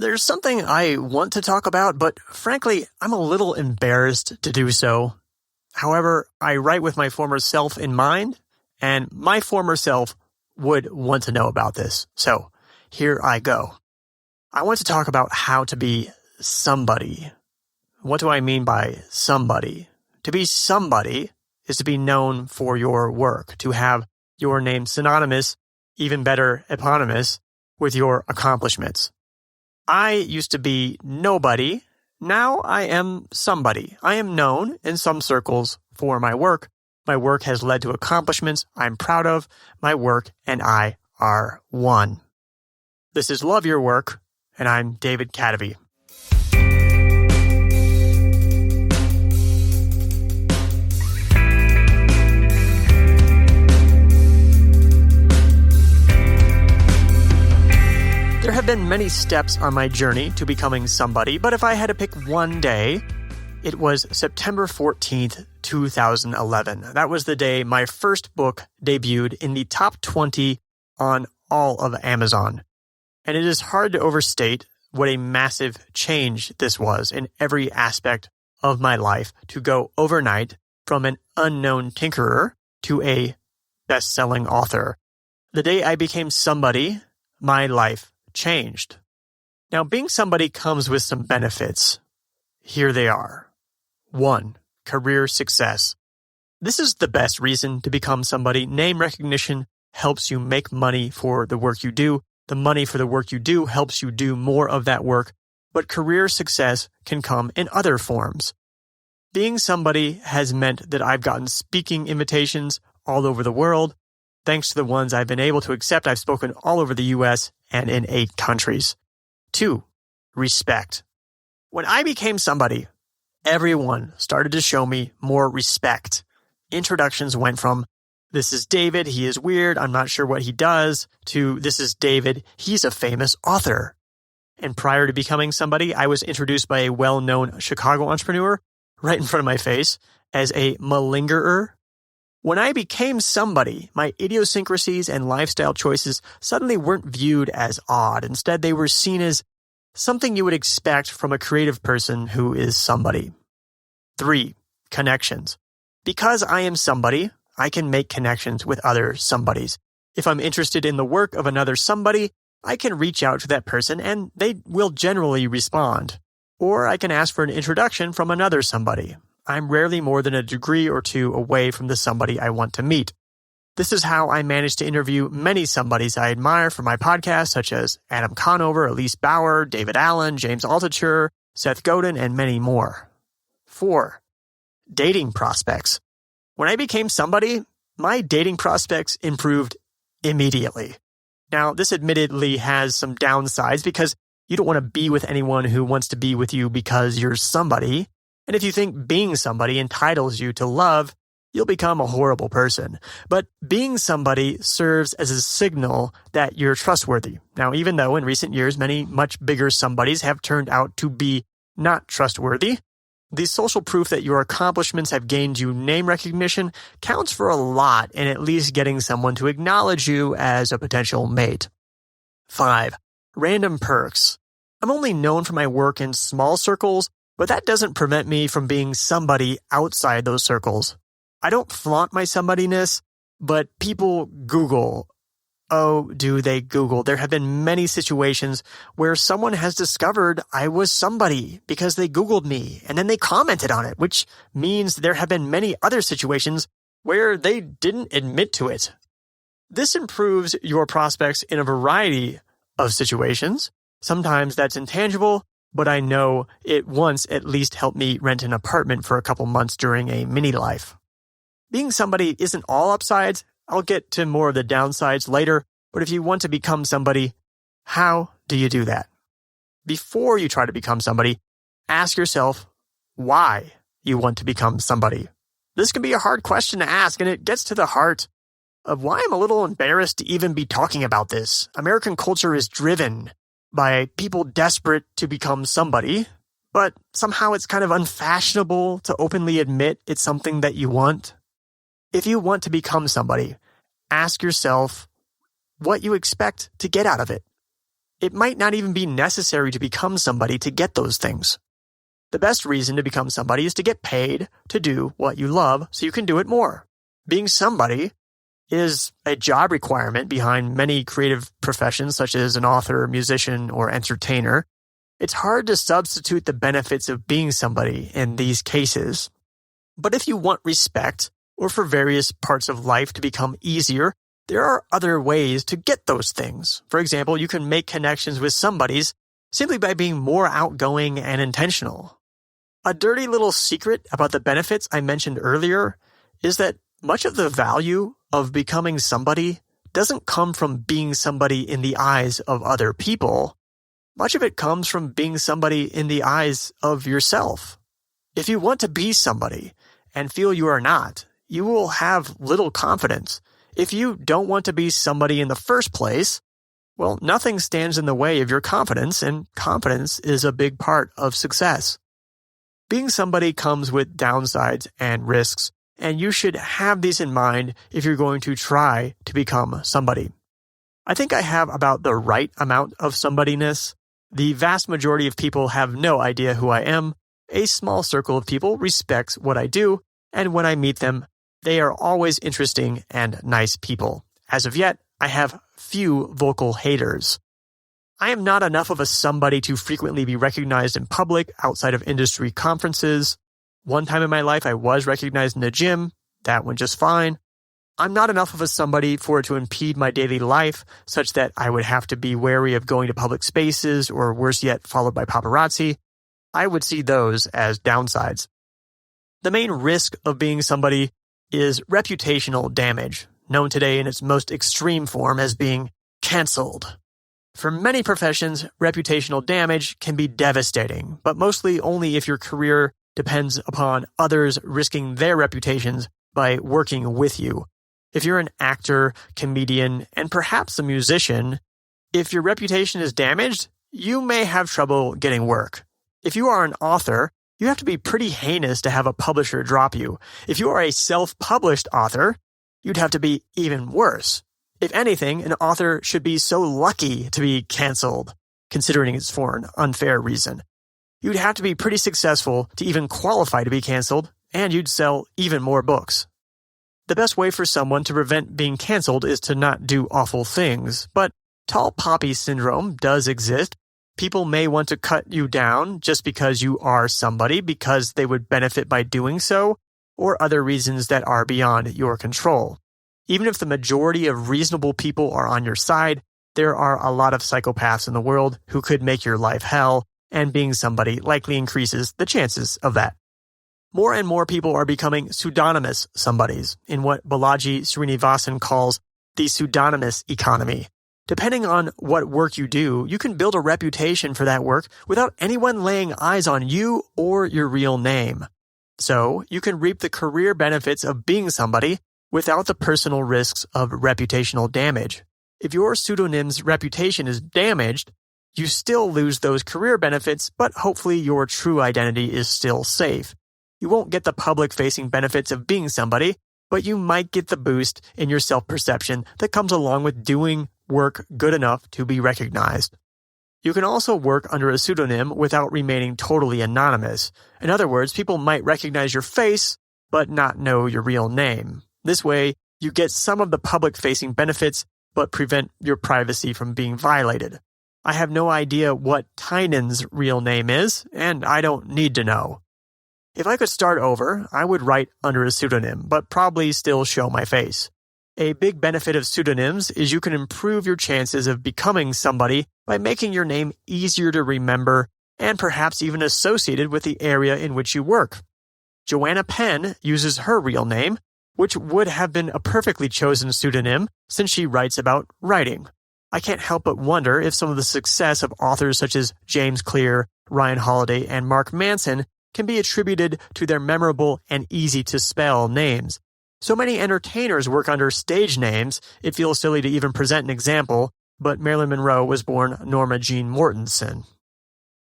There's something I want to talk about, but frankly, I'm a little embarrassed to do so. However, I write with my former self in mind, and my former self would want to know about this. So, here I go. I want to talk about how to be somebody. What do I mean by somebody? To be somebody is to be known for your work, to have your name synonymous, even better, eponymous, with your accomplishments. I used to be nobody. Now I am somebody. I am known in some circles for my work. My work has led to accomplishments I'm proud of. My work and I are one. This is Love Your Work, and I'm David Cadavy. There have been many steps on my journey to becoming somebody, but if I had to pick one day, it was September 14th, 2011. That was the day my first book debuted in the top 20 on all of Amazon. And it is hard to overstate what a massive change this was in every aspect of my life to go overnight from an unknown tinkerer to a best-selling author. The day I became somebody, my life changed. Now, being somebody comes with some benefits. Here they are. 1. Career success. This is the best reason to become somebody. Name recognition helps you make money for the work you do. The money for the work you do helps you do more of that work. But career success can come in other forms. Being somebody has meant that I've gotten speaking invitations all over the world. Thanks to the ones I've been able to accept, I've spoken all over the U.S. and in 8 countries. 2. Respect. When I became somebody, everyone started to show me more respect. Introductions went from, "This is David, he is weird, I'm not sure what he does," to, "This is David, he's a famous author." And prior to becoming somebody, I was introduced by a well-known Chicago entrepreneur right in front of my face as a malingerer. When I became somebody, my idiosyncrasies and lifestyle choices suddenly weren't viewed as odd. Instead, they were seen as something you would expect from a creative person who is somebody. 3. Connections. Because I am somebody, I can make connections with other somebodies. If I'm interested in the work of another somebody, I can reach out to that person and they will generally respond. Or I can ask for an introduction from another somebody. I'm rarely more than a degree or 2 away from the somebody I want to meet. This is how I managed to interview many somebodies I admire for my podcast, such as Adam Conover, Elise Baurer, David Allen, James Altucher, Seth Godin, and many more. 4. Dating prospects. When I became somebody, my dating prospects improved immediately. Now, this admittedly has some downsides because you don't want to be with anyone who wants to be with you because you're somebody. And if you think being somebody entitles you to love, you'll become a horrible person. But being somebody serves as a signal that you're trustworthy. Now, even though in recent years, many much bigger somebodies have turned out to be not trustworthy, the social proof that your accomplishments have gained you name recognition counts for a lot in at least getting someone to acknowledge you as a potential mate. 5. Random perks. I'm only known for my work in small circles, but that doesn't prevent me from being somebody outside those circles. I don't flaunt my somebody-ness, but people Google. Oh, do they Google? There have been many situations where someone has discovered I was somebody because they Googled me and then they commented on it, which means there have been many other situations where they didn't admit to it. This improves your prospects in a variety of situations. Sometimes that's intangible, but I know it once at least helped me rent an apartment for a couple months during a mini life. Being somebody isn't all upsides. I'll get to more of the downsides later, but if you want to become somebody, how do you do that? Before you try to become somebody, ask yourself why you want to become somebody. This can be a hard question to ask, and it gets to the heart of why I'm a little embarrassed to even be talking about this. American culture is driven by people desperate to become somebody, but somehow it's kind of unfashionable to openly admit it's something that you want. If you want to become somebody, ask yourself what you expect to get out of it. it might not even be necessary to become somebody to get those things. The best reason to become somebody is to get paid to do what you love so you can do it more. Being somebody is a job requirement behind many creative professions such as an author, musician, or entertainer. It's hard to substitute the benefits of being somebody in these cases. But if you want respect, or for various parts of life to become easier, there are other ways to get those things. For example, you can make connections with somebodies simply by being more outgoing and intentional. A dirty little secret about the benefits I mentioned earlier is that much of the value of becoming somebody doesn't come from being somebody in the eyes of other people. Much of it comes from being somebody in the eyes of yourself. If you want to be somebody and feel you are not, you will have little confidence. If you don't want to be somebody in the first place, well, nothing stands in the way of your confidence, and confidence is a big part of success. Being somebody comes with downsides and risks, and you should have these in mind if you're going to try to become somebody. I think I have about the right amount of somebody-ness. The vast majority of people have no idea who I am. A small circle of people respects what I do, and when I meet them, they are always interesting and nice people. As of yet, I have few vocal haters. I am not enough of a somebody to frequently be recognized in public outside of industry conferences. One time in my life, I was recognized in a gym. That went just fine. I'm not enough of a somebody for it to impede my daily life, such that I would have to be wary of going to public spaces, or worse yet, followed by paparazzi. I would see those as downsides. The main risk of being somebody is reputational damage, known today in its most extreme form as being canceled. For many professions, reputational damage can be devastating, but mostly only if your career depends upon others risking their reputations by working with you. If you're an actor, comedian, and perhaps a musician, if your reputation is damaged, you may have trouble getting work. If you are an author, you have to be pretty heinous to have a publisher drop you. If you are a self-published author, you'd have to be even worse. If anything, an author should be so lucky to be canceled, considering it's for an unfair reason. You'd have to be pretty successful to even qualify to be canceled, and you'd sell even more books. The best way for someone to prevent being canceled is to not do awful things, but tall poppy syndrome does exist. People may want to cut you down just because you are somebody, because they would benefit by doing so, or other reasons that are beyond your control. Even if the majority of reasonable people are on your side, there are a lot of psychopaths in the world who could make your life hell, and being somebody likely increases the chances of that. More and more people are becoming pseudonymous somebodies in what Balaji Srinivasan calls the pseudonymous economy. Depending on what work you do, you can build a reputation for that work without anyone laying eyes on you or your real name. So, you can reap the career benefits of being somebody without the personal risks of reputational damage. If your pseudonym's reputation is damaged, you still lose those career benefits, but hopefully your true identity is still safe. You won't get the public-facing benefits of being somebody, but you might get the boost in your self-perception that comes along with doing work good enough to be recognized. You can also work under a pseudonym without remaining totally anonymous. In other words, people might recognize your face, but not know your real name. This way, you get some of the public-facing benefits, but prevent your privacy from being violated. I have no idea what Tynan's real name is, and I don't need to know. If I could start over, I would write under a pseudonym, but probably still show my face. A big benefit of pseudonyms is you can improve your chances of becoming somebody by making your name easier to remember and perhaps even associated with the area in which you work. Joanna Penn uses her real name, which would have been a perfectly chosen pseudonym since she writes about writing. I can't help but wonder if some of the success of authors such as James Clear, Ryan Holiday, and Mark Manson can be attributed to their memorable and easy-to-spell names. So many entertainers work under stage names, it feels silly to even present an example, but Marilyn Monroe was born Norma Jean Mortensen.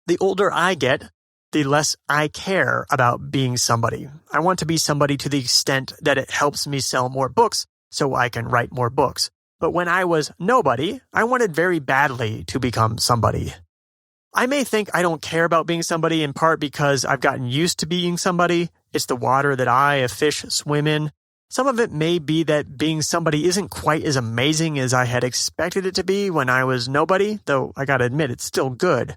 The older I get, the less I care about being somebody. I want to be somebody to the extent that it helps me sell more books so I can write more books. But when I was nobody, I wanted very badly to become somebody. I may think I don't care about being somebody in part because I've gotten used to being somebody. It's the water that I, a fish, swim in. Some of it may be that being somebody isn't quite as amazing as I had expected it to be when I was nobody, though I gotta admit it's still good.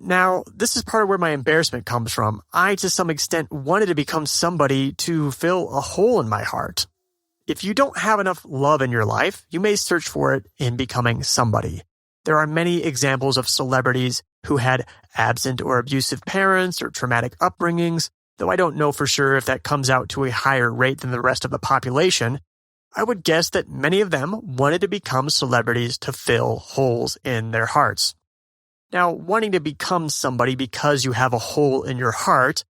Now, this is part of where my embarrassment comes from. I, to some extent, wanted to become somebody to fill a hole in my heart. If you don't have enough love in your life, you may search for it in becoming somebody. There are many examples of celebrities who had absent or abusive parents or traumatic upbringings, though I don't know for sure if that comes out to a higher rate than the rest of the population. I would guess that many of them wanted to become celebrities to fill holes in their hearts. Now, wanting to become somebody because you have a hole in your heart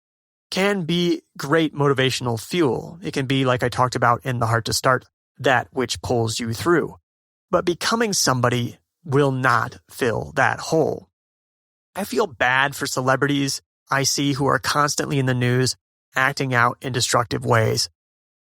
can be great motivational fuel. It can be, like I talked about in The Heart to Start, that which pulls you through. But becoming somebody will not fill that hole. I feel bad for celebrities I see who are constantly in the news, acting out in destructive ways.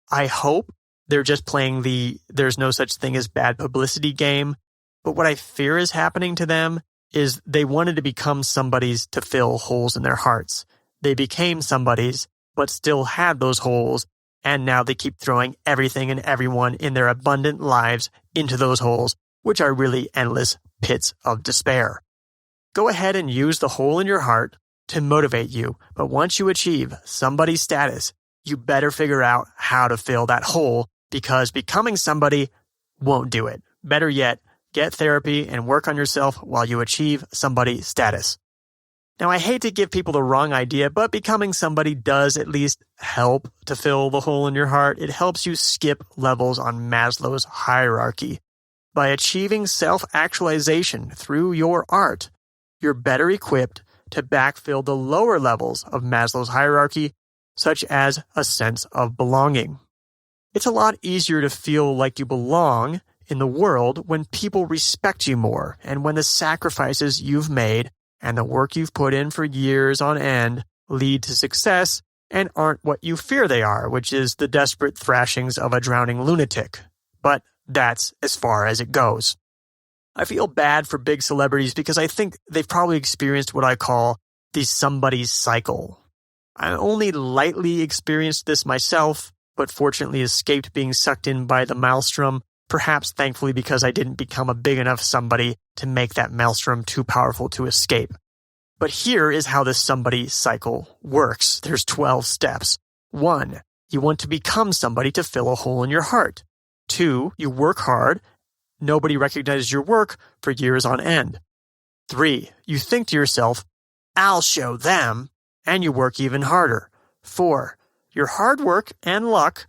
I hope they're just playing the there's no such thing as bad publicity game, but what I fear is happening to them is they wanted to become somebodies to fill holes in their hearts. They became somebodies, but still had those holes, and now they keep throwing everything and everyone in their abundant lives into those holes, which are really endless pits of despair. Go ahead and use the hole in your heart to motivate you, but once you achieve somebody status, you better figure out how to fill that hole, because becoming somebody won't do it. Better yet, get therapy and work on yourself while you achieve somebody status. Now, I hate to give people the wrong idea, but becoming somebody does at least help to fill the hole in your heart. It helps you skip levels on Maslow's hierarchy. By achieving self-actualization through your art, you're better equipped to backfill the lower levels of Maslow's hierarchy, such as a sense of belonging. It's a lot easier to feel like you belong in the world when people respect you more, and when the sacrifices you've made and the work you've put in for years on end lead to success and aren't what you fear they are, which is the desperate thrashings of a drowning lunatic. But that's as far as it goes. I feel bad for big celebrities because I think they've probably experienced what I call the somebody's cycle. I only lightly experienced this myself, but fortunately escaped being sucked in by the maelstrom, perhaps thankfully because I didn't become a big enough somebody to make that maelstrom too powerful to escape. But here is how the somebody cycle works. There's 12 steps. 1, you want to become somebody to fill a hole in your heart. 2, you work hard. Nobody recognizes your work for years on end. 3, you think to yourself, I'll show them, and you work even harder. 4, your hard work and luck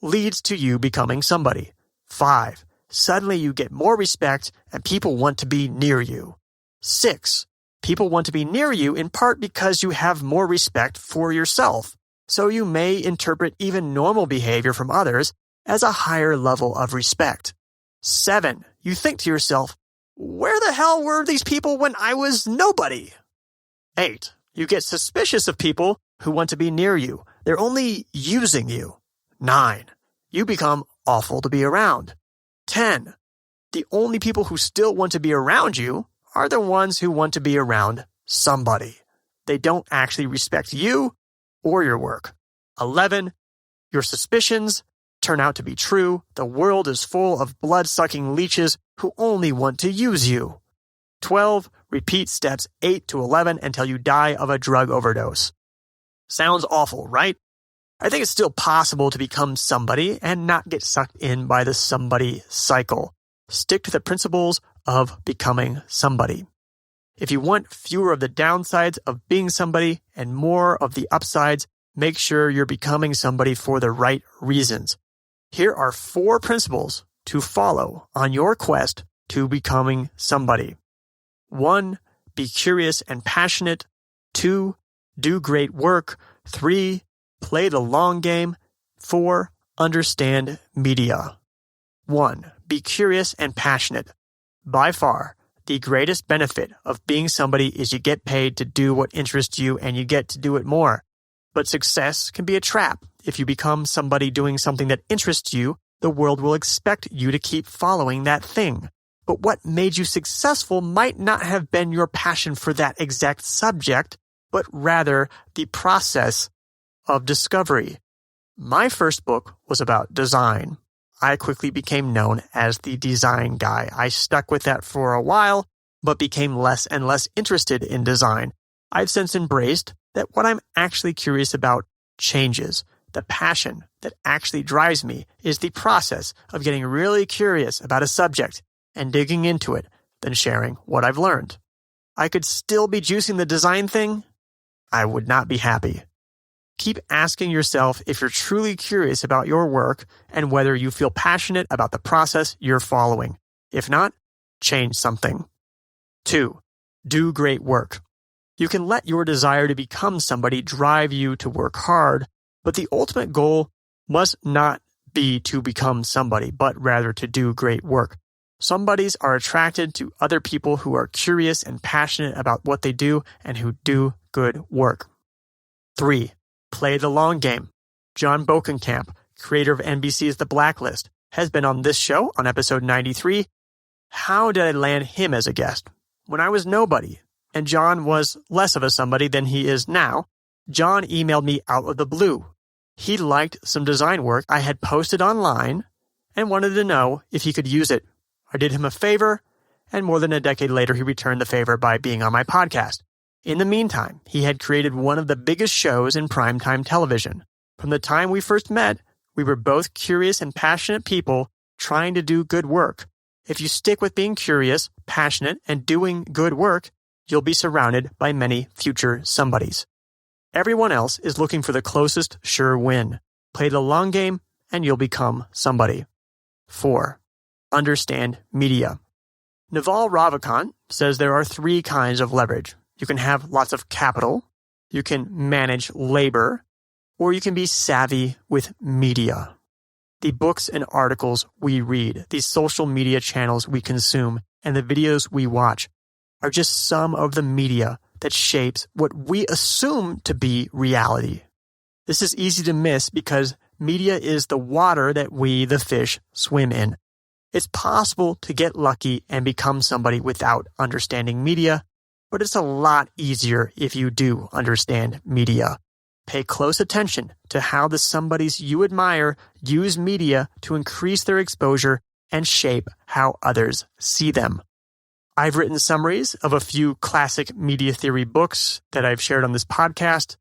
leads to you becoming somebody. 5, suddenly you get more respect and people want to be near you. 6, people want to be near you in part because you have more respect for yourself, so you may interpret even normal behavior from others as a higher level of respect. 7, you think to yourself, where the hell were these people when I was nobody? 8, you get suspicious of people who want to be near you. They're only using you. 9, you become awful to be around. 10, the only people who still want to be around you are the ones who want to be around somebody. They don't actually respect you or your work. 11, your suspicions turn out to be true. The world is full of blood-sucking leeches who only want to use you. 12, repeat steps 8 to 11 until you die of a drug overdose. Sounds awful, right? I think it's still possible to become somebody and not get sucked in by the somebody cycle. Stick to the principles of becoming somebody. If you want fewer of the downsides of being somebody and more of the upsides, make sure you're becoming somebody for the right reasons. Here are 4 principles to follow on your quest to becoming somebody. 1, be curious and passionate. 2, do great work. 3, play the long game. 4, understand media. 1, be curious and passionate. By far, the greatest benefit of being somebody is you get paid to do what interests you and you get to do it more. But success can be a trap. If you become somebody doing something that interests you, the world will expect you to keep following that thing. But what made you successful might not have been your passion for that exact subject, but rather the process of discovery. My first book was about design. I quickly became known as the design guy. I stuck with that for a while, but became less and less interested in design. I've since embraced that what I'm actually curious about changes. The passion that actually drives me is the process of getting really curious about a subject and digging into it, then sharing what I've learned. I could still be juicing the design thing. I would not be happy. Keep asking yourself if you're truly curious about your work and whether you feel passionate about the process you're following. If not, change something. 2. Do great work. You can let your desire to become somebody drive you to work hard, but the ultimate goal must not be to become somebody, but rather to do great work. Somebodies are attracted to other people who are curious and passionate about what they do and who do good work. 3. Play the long game. John Bokenkamp, creator of NBC's The Blacklist, has been on this show on episode 93. How did I land him as a guest? When I was nobody, and John was less of a somebody than he is now, John emailed me out of the blue. He liked some design work I had posted online and wanted to know if he could use it. I did him a favor, and more than a decade later, he returned the favor by being on my podcast. In the meantime, he had created one of the biggest shows in primetime television. From the time we first met, we were both curious and passionate people trying to do good work. If you stick with being curious, passionate, and doing good work, you'll be surrounded by many future somebodies. Everyone else is looking for the closest sure win. Play the long game, and you'll become somebody. 4. Understand media. Naval Ravikant says there are 3 kinds of leverage. You can have lots of capital, you can manage labor, or you can be savvy with media. The books and articles we read, the social media channels we consume, and the videos we watch are just some of the media that shapes what we assume to be reality. This is easy to miss because media is the water that we, the fish, swim in. It's possible to get lucky and become somebody without understanding media, but it's a lot easier if you do understand media. Pay close attention to how the somebodies you admire use media to increase their exposure and shape how others see them. I've written summaries of a few classic media theory books that I've shared on this podcast: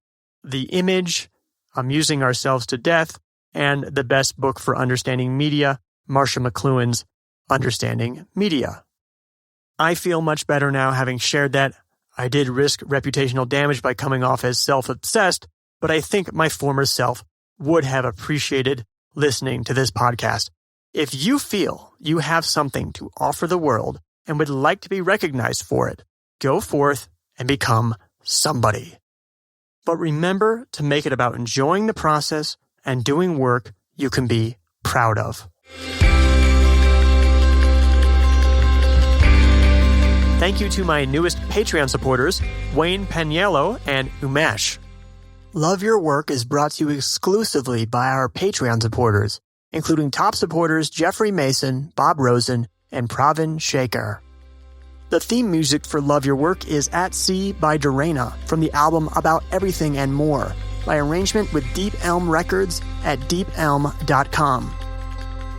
The Image, Amusing Ourselves to Death, and the best book for understanding media, Marcia McLuhan's Understanding Media. I feel much better now having shared that. I did risk reputational damage by coming off as self-obsessed, but I think my former self would have appreciated listening to this podcast. If you feel you have something to offer the world and would like to be recognized for it, go forth and become somebody. But remember to make it about enjoying the process and doing work you can be proud of. Thank you to my newest Patreon supporters, Wayne Paniello and Umesh. Love Your Work is brought to you exclusively by our Patreon supporters, including top supporters Jeffrey Mason, Bob Rosen, and Pravin Shaker. The theme music for Love Your Work is At Sea by Dorena from the album About Everything and More, by arrangement with Deep Elm Records at deepelm.com.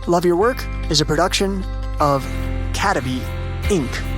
Love Your Work is a production of Cataby Inc.